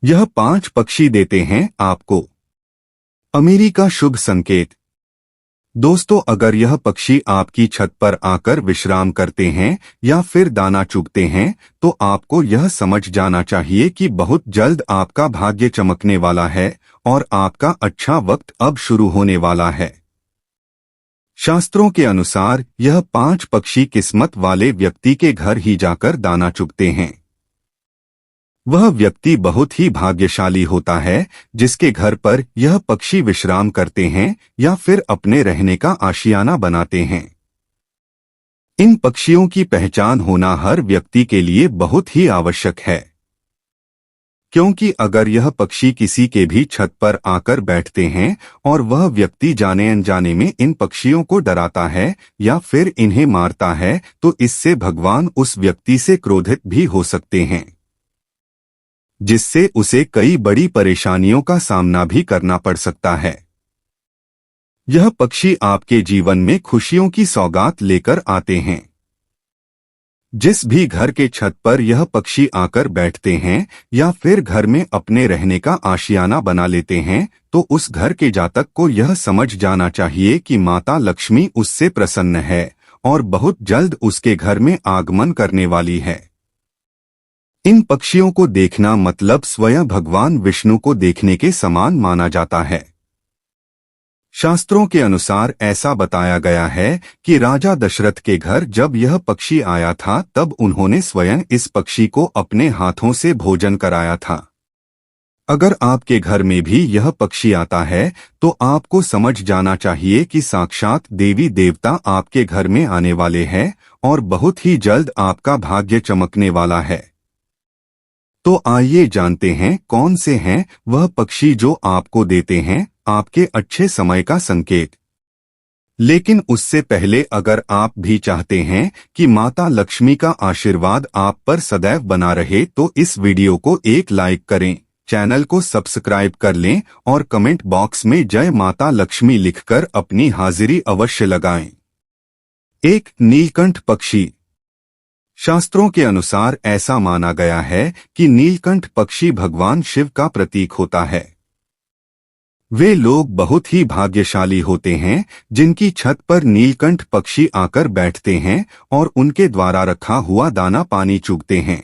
यह 5 पक्षी देते हैं आपको अमीरी का शुभ संकेत। दोस्तों, अगर यह पक्षी आपकी छत पर आकर विश्राम करते हैं या फिर दाना चुगते हैं, तो आपको यह समझ जाना चाहिए कि बहुत जल्द आपका भाग्य चमकने वाला है और आपका अच्छा वक्त अब शुरू होने वाला है। शास्त्रों के अनुसार यह 5 पक्षी किस्मत वाले व्यक्ति के घर ही जाकर दाना चुगते हैं। वह व्यक्ति बहुत ही भाग्यशाली होता है जिसके घर पर यह पक्षी विश्राम करते हैं या फिर अपने रहने का आशियाना बनाते हैं। इन पक्षियों की पहचान होना हर व्यक्ति के लिए बहुत ही आवश्यक है, क्योंकि अगर यह पक्षी किसी के भी छत पर आकर बैठते हैं और वह व्यक्ति जाने अनजाने में इन पक्षियों को डराता है या फिर इन्हें मारता है, तो इससे भगवान उस व्यक्ति से क्रोधित भी हो सकते हैं, जिससे उसे कई बड़ी परेशानियों का सामना भी करना पड़ सकता है। यह पक्षी आपके जीवन में खुशियों की सौगात लेकर आते हैं। जिस भी घर के छत पर यह पक्षी आकर बैठते हैं या फिर घर में अपने रहने का आशियाना बना लेते हैं, तो उस घर के जातक को यह समझ जाना चाहिए कि माता लक्ष्मी उससे प्रसन्न है और बहुत जल्द उसके घर में आगमन करने वाली है। इन पक्षियों को देखना मतलब स्वयं भगवान विष्णु को देखने के समान माना जाता है। शास्त्रों के अनुसार ऐसा बताया गया है कि राजा दशरथ के घर जब यह पक्षी आया था, तब उन्होंने स्वयं इस पक्षी को अपने हाथों से भोजन कराया था। अगर आपके घर में भी यह पक्षी आता है, तो आपको समझ जाना चाहिए कि साक्षात देवी देवता आपके घर में आने वाले हैं और बहुत ही जल्द आपका भाग्य चमकने वाला है। तो आइए जानते हैं कौन से हैं वह पक्षी जो आपको देते हैं आपके अच्छे समय का संकेत। लेकिन उससे पहले अगर आप भी चाहते हैं कि माता लक्ष्मी का आशीर्वाद आप पर सदैव बना रहे, तो इस वीडियो को एक लाइक करें, चैनल को सब्सक्राइब कर लें और कमेंट बॉक्स में जय माता लक्ष्मी लिखकर अपनी हाजिरी अवश्य लगाएं। 1. नीलकंठ पक्षी। शास्त्रों के अनुसार ऐसा माना गया है कि नीलकंठ पक्षी भगवान शिव का प्रतीक होता है। वे लोग बहुत ही भाग्यशाली होते हैं जिनकी छत पर नीलकंठ पक्षी आकर बैठते हैं और उनके द्वारा रखा हुआ दाना पानी चुगते हैं।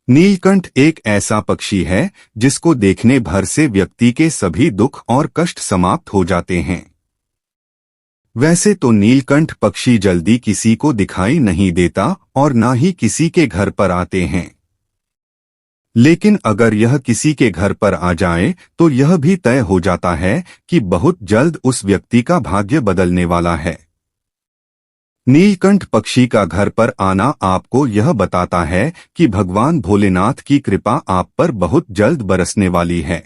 नीलकंठ एक ऐसा पक्षी है जिसको देखने भर से व्यक्ति के सभी दुख और कष्ट समाप्त हो जाते हैं। वैसे तो नीलकंठ पक्षी जल्दी किसी को दिखाई नहीं देता और ना ही किसी के घर पर आते हैं, लेकिन अगर यह किसी के घर पर आ जाए तो यह भी तय हो जाता है कि बहुत जल्द उस व्यक्ति का भाग्य बदलने वाला है। नीलकंठ पक्षी का घर पर आना आपको यह बताता है कि भगवान भोलेनाथ की कृपा आप पर बहुत जल्द बरसने वाली है।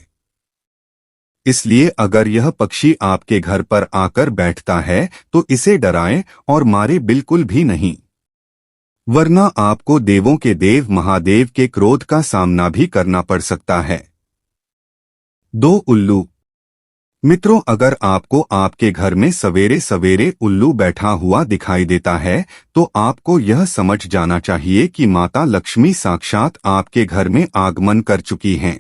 इसलिए अगर यह पक्षी आपके घर पर आकर बैठता है तो इसे डराएं और मारे बिल्कुल भी नहीं, वरना आपको देवों के देव महादेव के क्रोध का सामना भी करना पड़ सकता है। 2. उल्लू। मित्रों, अगर आपको आपके घर में सवेरे सवेरे उल्लू बैठा हुआ दिखाई देता है, तो आपको यह समझ जाना चाहिए कि माता लक्ष्मी साक्षात आपके घर में आगमन कर चुकी हैं।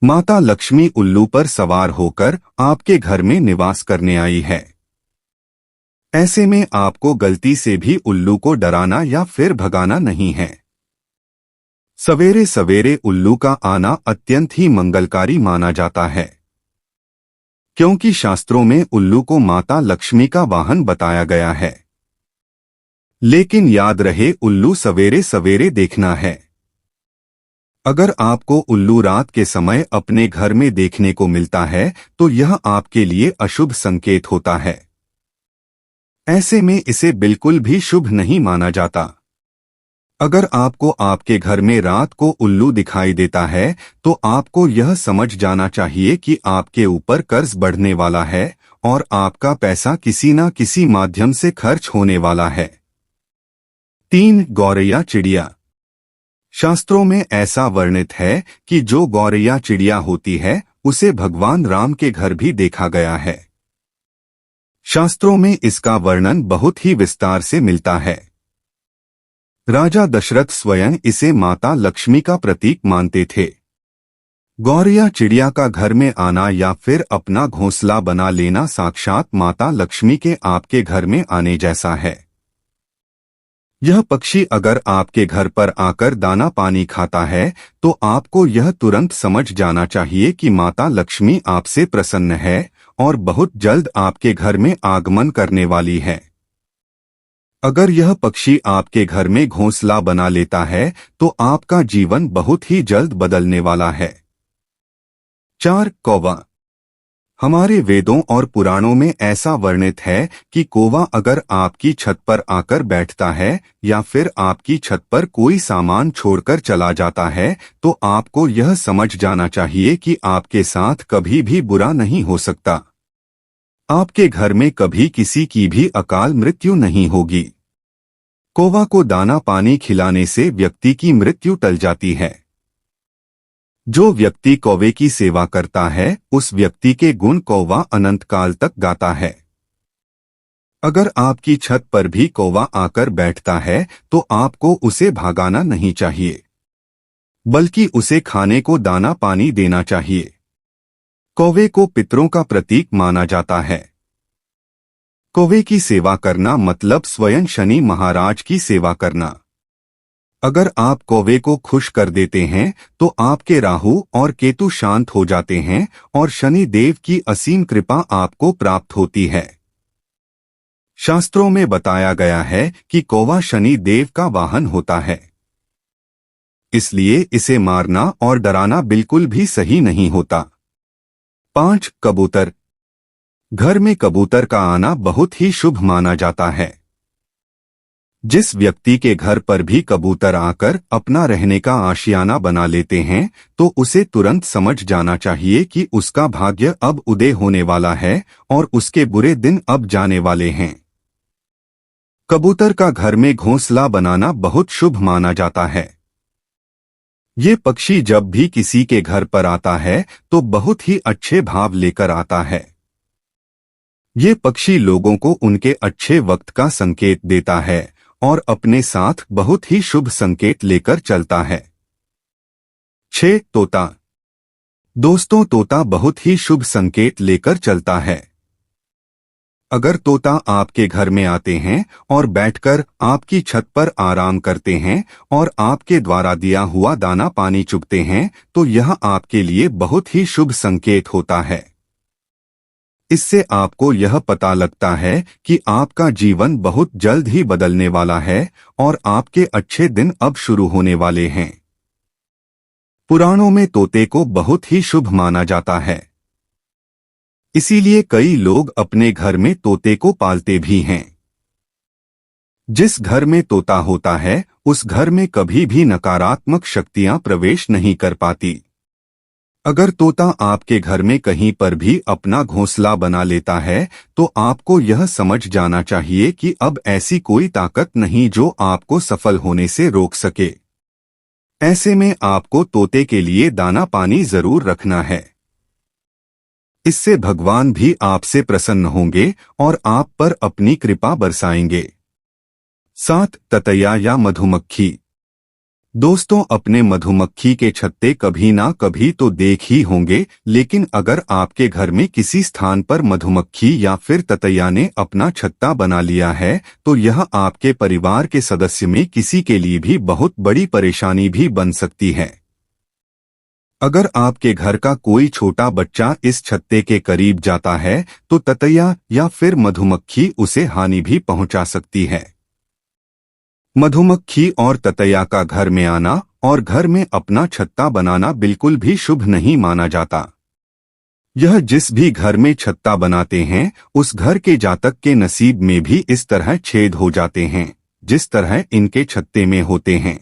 माता लक्ष्मी उल्लू पर सवार होकर आपके घर में निवास करने आई है। ऐसे में आपको गलती से भी उल्लू को डराना या फिर भगाना नहीं है। सवेरे सवेरे उल्लू का आना अत्यंत ही मंगलकारी माना जाता है, क्योंकि शास्त्रों में उल्लू को माता लक्ष्मी का वाहन बताया गया है। लेकिन याद रहे, उल्लू सवेरे सवेरे देखना है। अगर आपको उल्लू रात के समय अपने घर में देखने को मिलता है तो यह आपके लिए अशुभ संकेत होता है। ऐसे में इसे बिल्कुल भी शुभ नहीं माना जाता। अगर आपको आपके घर में रात को उल्लू दिखाई देता है तो आपको यह समझ जाना चाहिए कि आपके ऊपर कर्ज बढ़ने वाला है और आपका पैसा किसी न किसी माध्यम से खर्च होने वाला है। 3. गौरैया चिड़िया। शास्त्रों में ऐसा वर्णित है कि जो गौरैया चिड़िया होती है उसे भगवान राम के घर भी देखा गया है। शास्त्रों में इसका वर्णन बहुत ही विस्तार से मिलता है। राजा दशरथ स्वयं इसे माता लक्ष्मी का प्रतीक मानते थे। गौरैया चिड़िया का घर में आना या फिर अपना घोंसला बना लेना साक्षात माता लक्ष्मी के आपके घर में आने जैसा है। यह पक्षी अगर आपके घर पर आकर दाना पानी खाता है तो आपको यह तुरंत समझ जाना चाहिए कि माता लक्ष्मी आपसे प्रसन्न है और बहुत जल्द आपके घर में आगमन करने वाली है। अगर यह पक्षी आपके घर में घोंसला बना लेता है तो आपका जीवन बहुत ही जल्द बदलने वाला है। 4. कौवा। हमारे वेदों और पुराणों में ऐसा वर्णित है कि कौवा अगर आपकी छत पर आकर बैठता है या फिर आपकी छत पर कोई सामान छोड़कर चला जाता है तो आपको यह समझ जाना चाहिए कि आपके साथ कभी भी बुरा नहीं हो सकता। आपके घर में कभी किसी की भी अकाल मृत्यु नहीं होगी। कौवा को दाना पानी खिलाने से व्यक्ति की मृत्यु टल जाती है। जो व्यक्ति कौवे की सेवा करता है उस व्यक्ति के गुण कौवा अनंत काल तक गाता है। अगर आपकी छत पर भी कौवा आकर बैठता है तो आपको उसे भगाना नहीं चाहिए, बल्कि उसे खाने को दाना पानी देना चाहिए। कौवे को पितरों का प्रतीक माना जाता है। कौवे की सेवा करना मतलब स्वयं शनि महाराज की सेवा करना। अगर आप कौवे को खुश कर देते हैं तो आपके राहु और केतु शांत हो जाते हैं और शनि देव की असीम कृपा आपको प्राप्त होती है। शास्त्रों में बताया गया है कि कौवा शनि देव का वाहन होता है, इसलिए इसे मारना और डराना बिल्कुल भी सही नहीं होता। 5. कबूतर। घर में कबूतर का आना बहुत ही शुभ माना जाता है। जिस व्यक्ति के घर पर भी कबूतर आकर अपना रहने का आशियाना बना लेते हैं तो उसे तुरंत समझ जाना चाहिए कि उसका भाग्य अब उदय होने वाला है और उसके बुरे दिन अब जाने वाले हैं। कबूतर का घर में घोंसला बनाना बहुत शुभ माना जाता है। ये पक्षी जब भी किसी के घर पर आता है तो बहुत ही अच्छे भाव लेकर आता है। ये पक्षी लोगों को उनके अच्छे वक्त का संकेत देता है और अपने साथ बहुत ही शुभ संकेत लेकर चलता है। 6. तोता। दोस्तों, तोता बहुत ही शुभ संकेत लेकर चलता है। अगर तोता आपके घर में आते हैं और बैठकर आपकी छत पर आराम करते हैं और आपके द्वारा दिया हुआ दाना पानी चुगते हैं तो यह आपके लिए बहुत ही शुभ संकेत होता है। इससे आपको यह पता लगता है कि आपका जीवन बहुत जल्द ही बदलने वाला है और आपके अच्छे दिन अब शुरू होने वाले हैं। पुराणों में तोते को बहुत ही शुभ माना जाता है, इसीलिए कई लोग अपने घर में तोते को पालते भी हैं। जिस घर में तोता होता है उस घर में कभी भी नकारात्मक शक्तियां प्रवेश नहीं कर पाती। अगर तोता आपके घर में कहीं पर भी अपना घोंसला बना लेता है तो आपको यह समझ जाना चाहिए कि अब ऐसी कोई ताकत नहीं जो आपको सफल होने से रोक सके। ऐसे में आपको तोते के लिए दाना पानी जरूर रखना है। इससे भगवान भी आपसे प्रसन्न होंगे और आप पर अपनी कृपा बरसाएंगे। 7. ततैया या मधुमक्खी। दोस्तों, अपने मधुमक्खी के छत्ते कभी ना कभी तो देख ही होंगे, लेकिन अगर आपके घर में किसी स्थान पर मधुमक्खी या फिर ततैया ने अपना छत्ता बना लिया है तो यह आपके परिवार के सदस्य में किसी के लिए भी बहुत बड़ी परेशानी भी बन सकती है। अगर आपके घर का कोई छोटा बच्चा इस छत्ते के करीब जाता है तो ततैया या फिर मधुमक्खी उसे हानि भी पहुंचा सकती है। मधुमक्खी और ततैया का घर में आना और घर में अपना छत्ता बनाना बिल्कुल भी शुभ नहीं माना जाता। यह जिस भी घर में छत्ता बनाते हैं उस घर के जातक के नसीब में भी इस तरह छेद हो जाते हैं जिस तरह इनके छत्ते में होते हैं।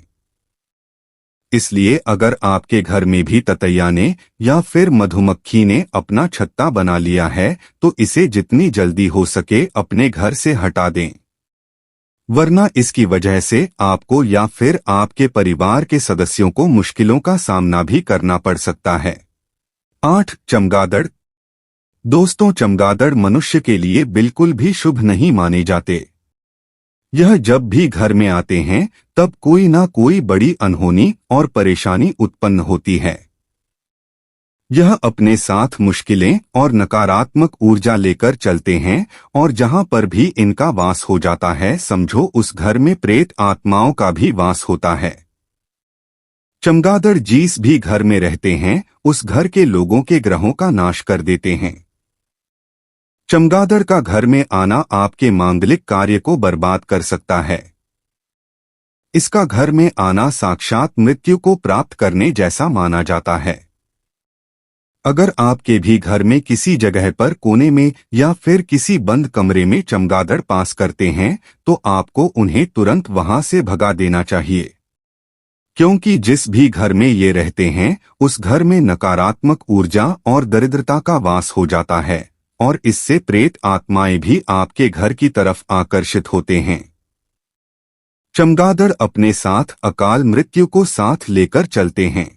इसलिए अगर आपके घर में भी ततैया ने या फिर मधुमक्खी ने अपना छत्ता बना लिया है तो इसे जितनी जल्दी हो सके अपने घर से हटा दें, वरना इसकी वजह से आपको या फिर आपके परिवार के सदस्यों को मुश्किलों का सामना भी करना पड़ सकता है। 8. चमगादड़। दोस्तों, चमगादड़ मनुष्य के लिए बिल्कुल भी शुभ नहीं माने जाते। यह जब भी घर में आते हैं तब कोई ना कोई बड़ी अनहोनी और परेशानी उत्पन्न होती है। यह अपने साथ मुश्किलें और नकारात्मक ऊर्जा लेकर चलते हैं और जहां पर भी इनका वास हो जाता है समझो उस घर में प्रेत आत्माओं का भी वास होता है। चमगादड़ जिस भी घर में रहते हैं उस घर के लोगों के ग्रहों का नाश कर देते हैं। चमगादड़ का घर में आना आपके मांगलिक कार्य को बर्बाद कर सकता है। इसका घर में आना साक्षात मृत्यु को प्राप्त करने जैसा माना जाता है। अगर आपके भी घर में किसी जगह पर कोने में या फिर किसी बंद कमरे में चमगादड़ पास करते हैं तो आपको उन्हें तुरंत वहां से भगा देना चाहिए, क्योंकि जिस भी घर में ये रहते हैं उस घर में नकारात्मक ऊर्जा और दरिद्रता का वास हो जाता है और इससे प्रेत आत्माएं भी आपके घर की तरफ आकर्षित होते हैं। चमगादड़ अपने साथ अकाल मृत्यु को साथ लेकर चलते हैं।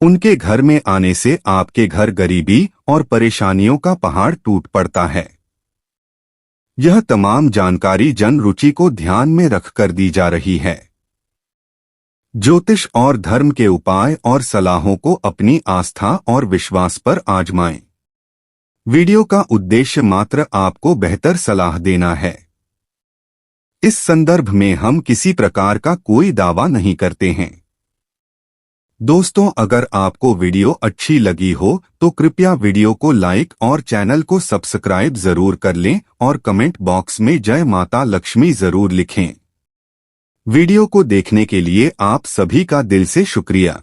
उनके घर में आने से आपके घर गरीबी और परेशानियों का पहाड़ टूट पड़ता है। यह तमाम जानकारी जन रुचि को ध्यान में रखकर दी जा रही है। ज्योतिष और धर्म के उपाय और सलाहों को अपनी आस्था और विश्वास पर आजमाएं। वीडियो का उद्देश्य मात्र आपको बेहतर सलाह देना है। इस संदर्भ में हम किसी प्रकार का कोई दावा नहीं करते हैं। दोस्तों, अगर आपको वीडियो अच्छी लगी हो तो कृपया वीडियो को लाइक और चैनल को सब्सक्राइब जरूर कर लें और कमेंट बॉक्स में जय माता लक्ष्मी जरूर लिखें। वीडियो को देखने के लिए आप सभी का दिल से शुक्रिया।